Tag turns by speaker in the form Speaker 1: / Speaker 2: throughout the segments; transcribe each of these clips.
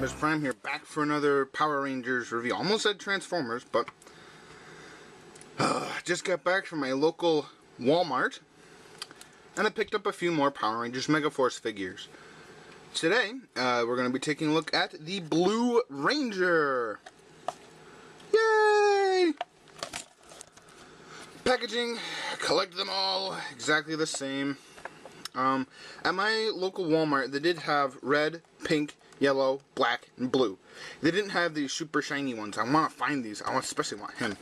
Speaker 1: Optimus Prime here, back for another Power Rangers review. Almost said Transformers, but just got back from my local Walmart, and I picked up a few more Power Rangers Megaforce figures. Today, we're going to be taking a look at the Blue Ranger. Yay! Packaging, collect them all, exactly the same. At my local Walmart, they did have red, pink, yellow, black, and blue. They didn't have these super shiny ones. I want to find these. I especially want him,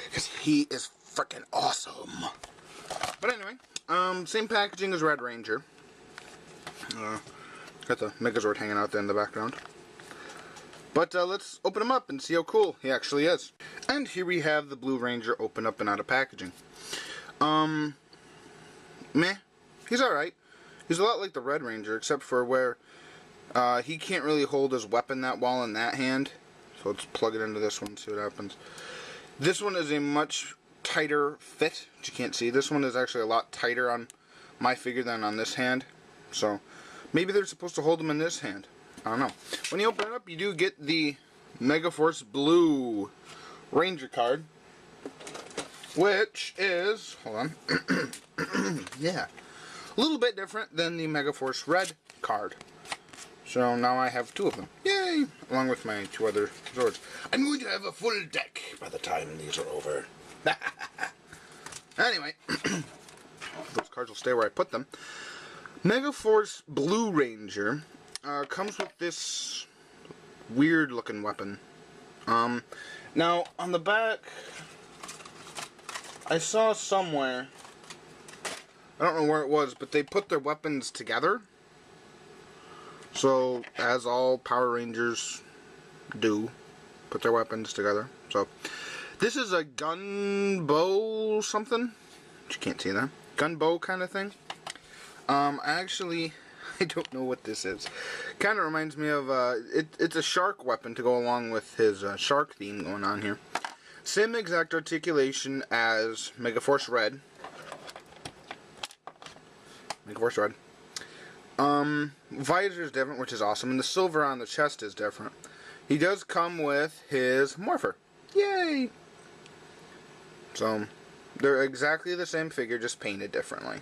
Speaker 1: because he is freaking awesome. But anyway, same packaging as Red Ranger. Got the Megazord hanging out there in the background. But let's open him up and see how cool he actually is. And here we have the Blue Ranger open up and out of packaging. Meh. He's alright. He's a lot like the Red Ranger, except for where he can't really hold his weapon that well in that hand. So let's plug it into this one and see what happens. This one is a much tighter fit, which you can't see. This one is actually a lot tighter on my figure than on this hand. So maybe they're supposed to hold him in this hand. I don't know. When you open it up, you do get the Megaforce Blue Ranger card, which is, hold on, yeah, a little bit different than the Megaforce Red card. So now I have two of them. Yay! Along with my two other Zords. I'm going to have a full deck by the time these are over. Anyway, those cards will stay where I put them. Megaforce Blue Ranger comes with this weird looking weapon. Now on the back, I saw somewhere, I don't know where it was, but they put their weapons together. So, as all Power Rangers do, put their weapons together. So, this is a gun bow something. You can't see that. Gun bow kind of thing. Actually, I don't know what this is. Kind of reminds me of, it's a shark weapon to go along with his shark theme going on here. Same exact articulation as Megaforce Red. Megaforce Red. Visor is different, which is awesome, and the silver on the chest is different. He does come with his morpher. Yay! So, they're exactly the same figure, just painted differently.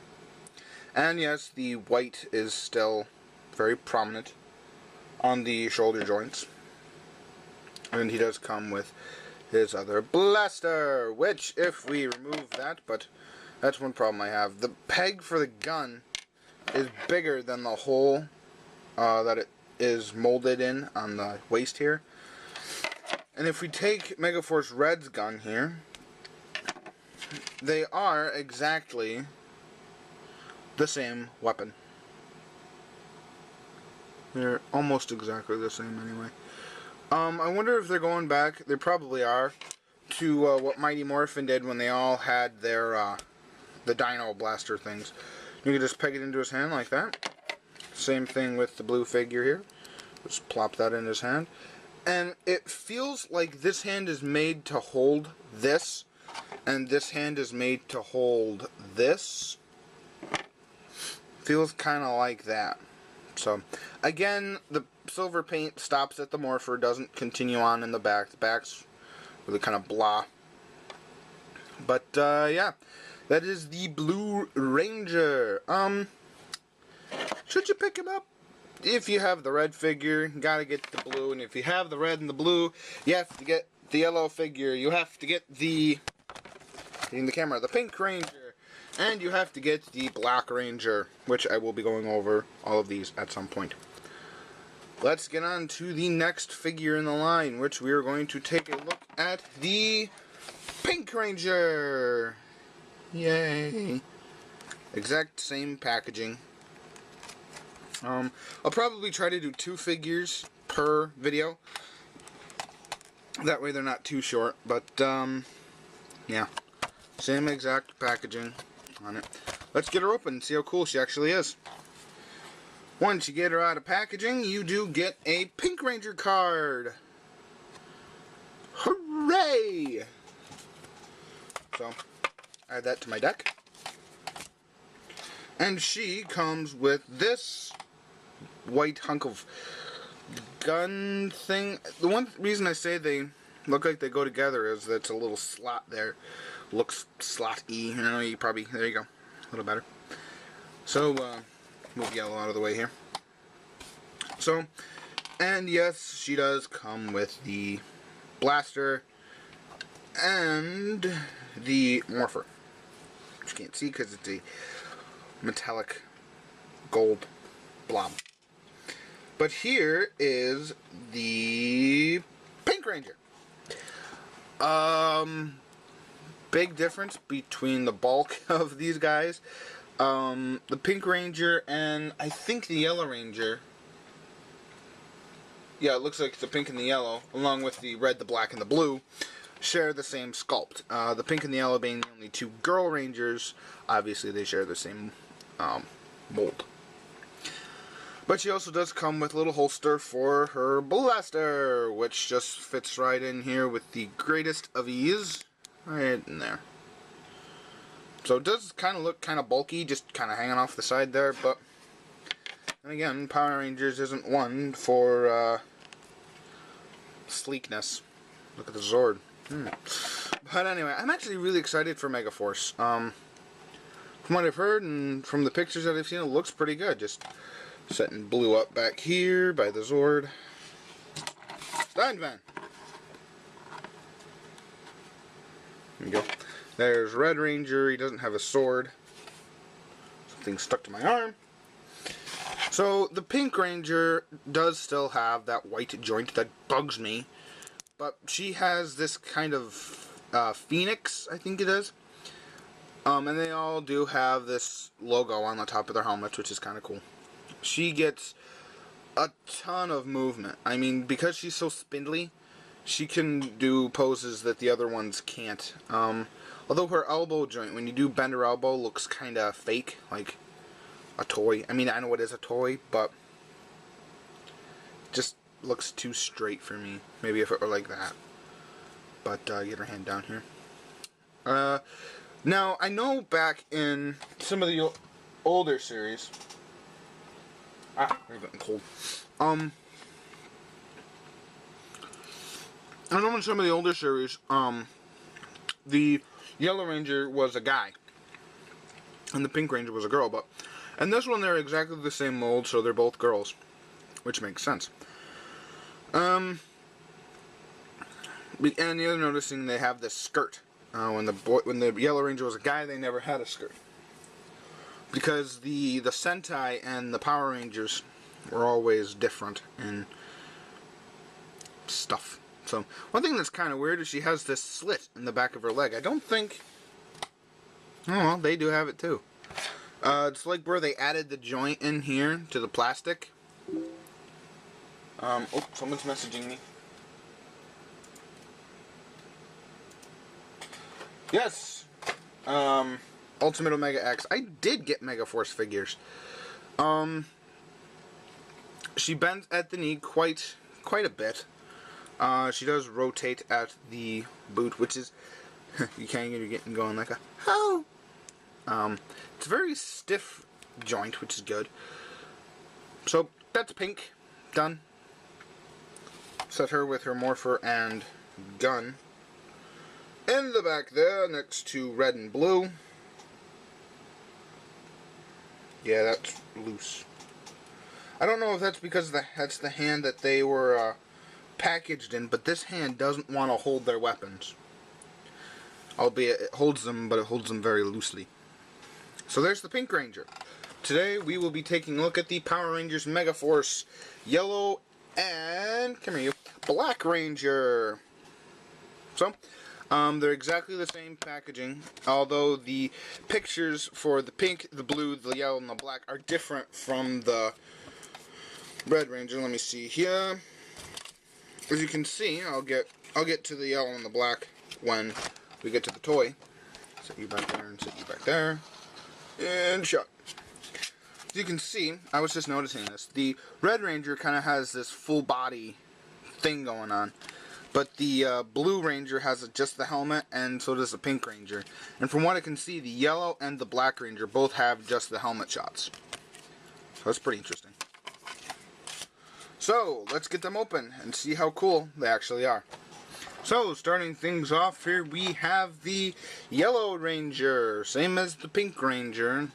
Speaker 1: And yes, the white is still very prominent on the shoulder joints. And he does come with his other blaster, which, if we remove that, but that's one problem I have. The peg for the gun is bigger than the hole that it is molded in on the waist here. And if we take Megaforce Red's gun here, they are exactly the same weapon. They're almost exactly the same anyway. I wonder if they're going back, they probably are, to what Mighty Morphin did when they all had their the Dino Blaster things. You can just peg it into his hand like that. Same thing with the blue figure here. Just plop that in his hand. And it feels like this hand is made to hold this, and this hand is made to hold this. Feels kind of like that. So, again, the silver paint stops at the morpher, doesn't continue on in the back. The back's really kind of blah. But, yeah. That is the Blue Ranger. Should you pick him up? If you have the red figure, you gotta get the blue. And if you have the red and the blue, you have to get the yellow figure. You have to get the, in the camera, the Pink Ranger. And you have to get the Black Ranger, which I will be going over all of these at some point. Let's get on to the next figure in the line, which we are going to take a look at the Pink Ranger. Yay! Exact same packaging. I'll probably try to do 2 figures per video. That way they're not too short. But, yeah. Same exact packaging on it. Let's get her open and see how cool she actually is. Once you get her out of packaging, you do get a Pink Ranger card. Hooray! So, add that to my deck. And she comes with this white hunk of gun thing. The one reason I say they look like they go together is that it's a little slot there. Looks slot-y. You know, you probably, there you go. A little better. So, move yellow out of the way here. So, and yes, she does come with the blaster and the morpher. Which you can't see because it's a metallic gold blob. But here is the Pink Ranger. Big difference between the bulk of these guys. The Pink Ranger and I think the Yellow Ranger. Yeah, it looks like the pink and the yellow, along with the red, the black, and the blue, share the same sculpt. The pink and the yellow being the only two girl Rangers, obviously they share the same mold. But she also does come with a little holster for her blaster, which just fits right in here with the greatest of ease. Right in there. So it does kind of look kind of bulky, just kind of hanging off the side there, but and again, Power Rangers isn't one for sleekness. Look at the Zord. But anyway, I'm actually really excited for Megaforce. From what I've heard and from the pictures that I've seen, it looks pretty good. Just setting blue up back here by the Zord. Steinvan. There you go. There's Red Ranger. He doesn't have a sword. Something stuck to my arm. So the Pink Ranger does still have that white joint that bugs me. But she has this kind of phoenix, I think it is. And they all do have this logo on the top of their helmets, which is kind of cool. She gets a ton of movement. I mean, because she's so spindly, she can do poses that the other ones can't. Although her elbow joint, when you do bend her elbow, looks kind of fake, like a toy. I mean, I know it is a toy, but just looks too straight for me. Maybe if it were like that. But get her hand down here. Now, I know back in some of the older series. We're getting cold. I know in some of the older series, the Yellow Ranger was a guy, and the Pink Ranger was a girl. But in this one, they're exactly the same mold, so they're both girls, which makes sense. And the other noticing they have this skirt. When the Yellow Ranger was a guy, they never had a skirt because the Sentai and the Power Rangers were always different in stuff. So one thing that's kind of weird is she has this slit in the back of her leg. I don't think. Oh well, they do have it too. It's like where they added the joint in here to the plastic. Oh, someone's messaging me. Yes. Ultimate Omega X. I did get Megaforce figures. She bends at the knee quite a bit. She does rotate at the boot, which is you can't get her getting going like a oh. It's a very stiff joint, which is good. So that's Pink. Done. Set her with her morpher and gun. In the back there, next to red and blue. Yeah, that's loose. I don't know if that's because that's the hand that they were packaged in, but this hand doesn't want to hold their weapons. Albeit it holds them, but it holds them very loosely. So there's the Pink Ranger. Today we will be taking a look at the Power Rangers Megaforce Yellow and, come here you, Black Ranger. So, they're exactly the same packaging, although the pictures for the pink, the blue, the yellow, and the black are different from the Red Ranger. Let me see here. As you can see, I'll get to the yellow and the black when we get to the toy. Set you back there and set you back there. And shut. As you can see, I was just noticing this. The Red Ranger kind of has this full body thing going on. But the Blue Ranger has just the helmet, and so does the Pink Ranger. And from what I can see, the Yellow and the Black Ranger both have just the helmet shots. So that's pretty interesting. So, let's get them open and see how cool they actually are. So, starting things off here, we have the Yellow Ranger, same as the Pink Ranger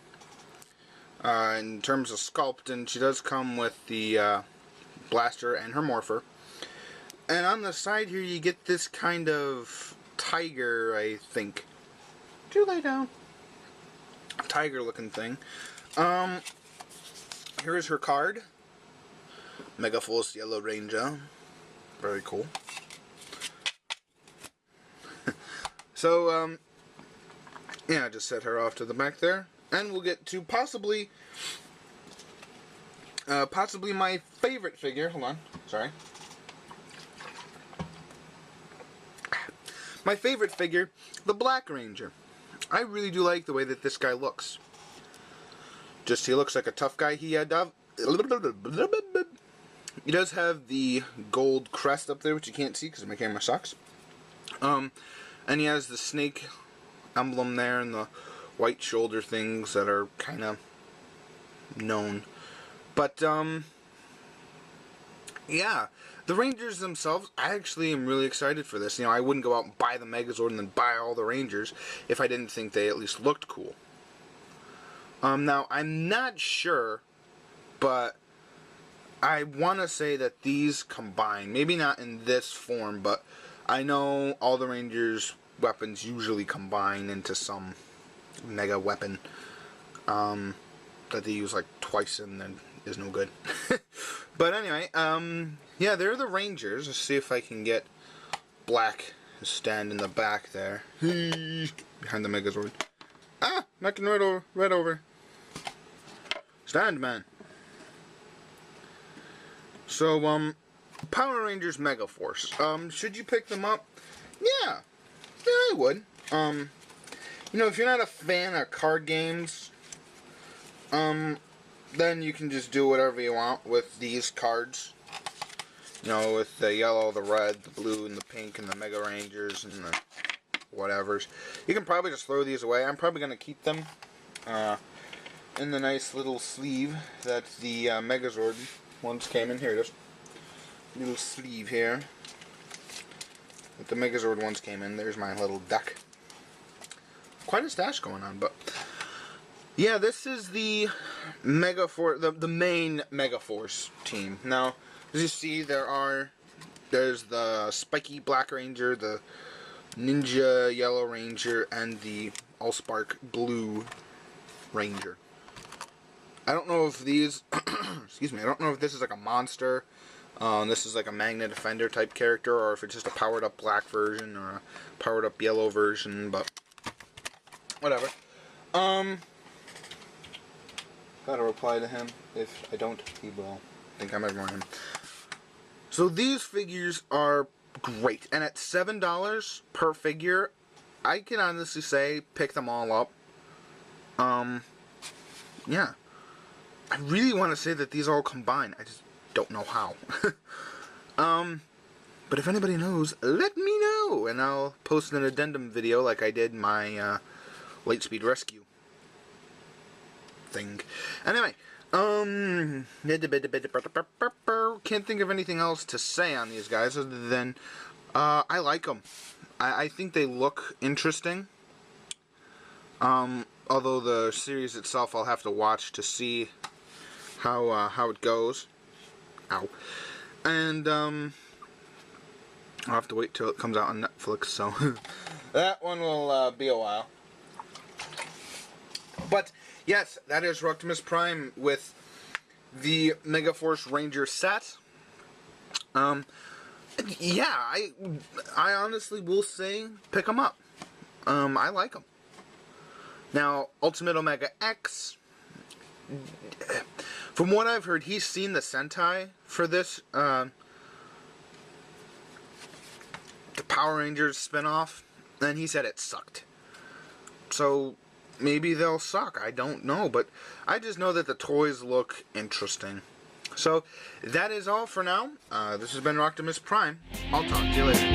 Speaker 1: in terms of sculpt, and she does come with the blaster and her morpher. And on the side here, you get this kind of tiger, I think. Do lay down. Tiger-looking thing. Here is her card. Megaforce Yellow Ranger. Very cool. So, yeah, just set her off to the back there. And we'll get to possibly my favorite figure. Hold on. Sorry. My favorite figure, the Black Ranger. I really do like the way that this guy looks. Just, he looks like a tough guy. He does have the gold crest up there, which you can't see because my camera sucks. And he has the snake emblem there and the white shoulder things that are kind of known. But, yeah. The Rangers themselves, I actually am really excited for this. You know, I wouldn't go out and buy the Megazord and then buy all the Rangers if I didn't think they at least looked cool. Now, I'm not sure, but I want to say that these combine. Maybe not in this form, but I know all the Rangers' weapons usually combine into some mega weapon that they use like twice and then is no good. But anyway, yeah, they're the Rangers. Let's see if I can get Black to stand in the back there. Behind the Megazord. Ah! Knocking right over. Stand, man. So, Power Rangers Megaforce. Should you pick them up? Yeah. Yeah, I would. You know, if you're not a fan of card games, then you can just do whatever you want with these cards. You know, with the yellow, the red, the blue, and the pink, and the Mega Rangers, and the whatevers. You can probably just throw these away. I'm probably going to keep them in the nice little sleeve that the Megazord ones came in. Here it is. Little sleeve here that the Megazord ones came in. There's my little deck. Quite a stash going on, but yeah, this is the Megaforce, the main Megaforce team. Now, as you see, there's the spiky Black Ranger, the Ninja Yellow Ranger, and the Allspark Blue Ranger. I don't know if these, excuse me, I don't know if this is like a monster, this is like a Magnet Defender type character, or if it's just a powered up black version, or a powered up yellow version, but whatever. Gotta reply to him. If I don't, he will think I'm ignoring him. So these figures are great, and at $7 per figure, I can honestly say pick them all up. Yeah. I really want to say that these all combine. I just don't know how. But if anybody knows, let me know, and I'll post an addendum video like I did my Lightspeed Rescue thing. Anyway, can't think of anything else to say on these guys other than I like them. I think they look interesting. Although the series itself I'll have to watch to see how it goes. Ow. And I'll have to wait till it comes out on Netflix, so that one will be a while. But yes, that is Optimus Prime with the Megaforce Ranger set. Yeah, I honestly will say pick them up. I like them. Now, Ultimate Omega X, from what I've heard, he's seen the Sentai for this, the Power Rangers spinoff, and he said it sucked. So, maybe they'll suck, I don't know, but I just know that the toys look interesting. So, that is all for now. This has been Optimus Prime. I'll talk to you later.